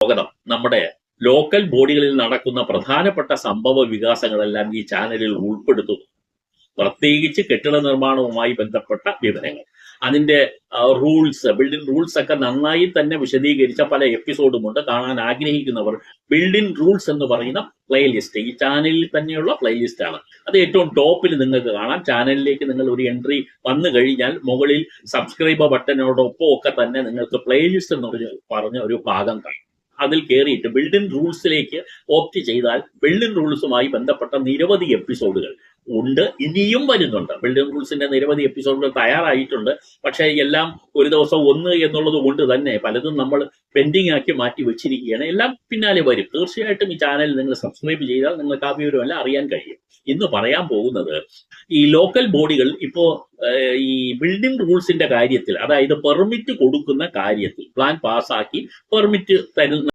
സ്വാഗതം. നമ്മുടെ ലോക്കൽ ബോഡികളിൽ നടക്കുന്ന പ്രധാനപ്പെട്ട സംഭവ വികാസങ്ങളെല്ലാം ഈ ചാനലിൽ ഉൾപ്പെടുത്തുന്നു. പ്രത്യേകിച്ച് കെട്ടിട നിർമ്മാണവുമായി ബന്ധപ്പെട്ട വിവരങ്ങൾ, അതിന്റെ ബിൽഡിംഗ് റൂൾസ് ഒക്കെ നന്നായി തന്നെ വിശദീകരിച്ച പല എപ്പിസോഡുമുണ്ട്. കാണാൻ ആഗ്രഹിക്കുന്നവർ ബിൽഡിംഗ് റൂൾസ് എന്ന് പറയുന്ന പ്ലേലിസ്റ്റ്, ഈ ചാനലിൽ തന്നെയുള്ള പ്ലേലിസ്റ്റ് ആണ്. അത് ഏറ്റവും ടോപ്പിൽ നിങ്ങൾക്ക് കാണാം. ചാനലിലേക്ക് നിങ്ങൾ ഒരു എൻട്രി വന്നു കഴിഞ്ഞാൽ മുകളിൽ സബ്സ്ക്രൈബ് ബട്ടനോടൊപ്പം ഒക്കെ തന്നെ നിങ്ങൾക്ക് പ്ലേലിസ്റ്റ് എന്ന് പറഞ്ഞ ഒരു ഭാഗം കാണാം. അതിൽ കയറിയിട്ട് ബിൽഡിംഗ് റൂൾസിലേക്ക് ഓപ്റ്റ് ചെയ്താൽ ബിൽഡിംഗ് റൂൾസുമായി ബന്ധപ്പെട്ട നിരവധി എപ്പിസോഡുകൾ ഉണ്ട്, ഇനിയും വരുന്നുണ്ട്. ബിൽഡിംഗ് റൂൾസിന്റെ നിരവധി എപ്പിസോഡുകൾ തയ്യാറായിട്ടുണ്ട്. പക്ഷേ എല്ലാം ഒരു ദിവസം ഒന്ന് എന്നുള്ളത് കൊണ്ട് തന്നെ പലതും നമ്മൾ പെൻഡിങ് ആക്കി മാറ്റി വെച്ചിരിക്കുകയാണ്. എല്ലാം പിന്നാലെ വരും. തീർച്ചയായിട്ടും ഈ ചാനൽ നിങ്ങൾ സബ്സ്ക്രൈബ് ചെയ്താൽ നിങ്ങൾക്ക് ആ വിവരമെല്ലാം അറിയാൻ കഴിയും. ഇന്ന് പറയാൻ പോകുന്നത് ഈ ലോക്കൽ ബോഡികൾ ഇപ്പോ ഈ ബിൽഡിംഗ് റൂൾസിന്റെ കാര്യത്തിൽ, അതായത് പെർമിറ്റ് കൊടുക്കുന്ന കാര്യത്തിൽ, പ്ലാൻ പാസ്സാക്കി പെർമിറ്റ് തരുന്ന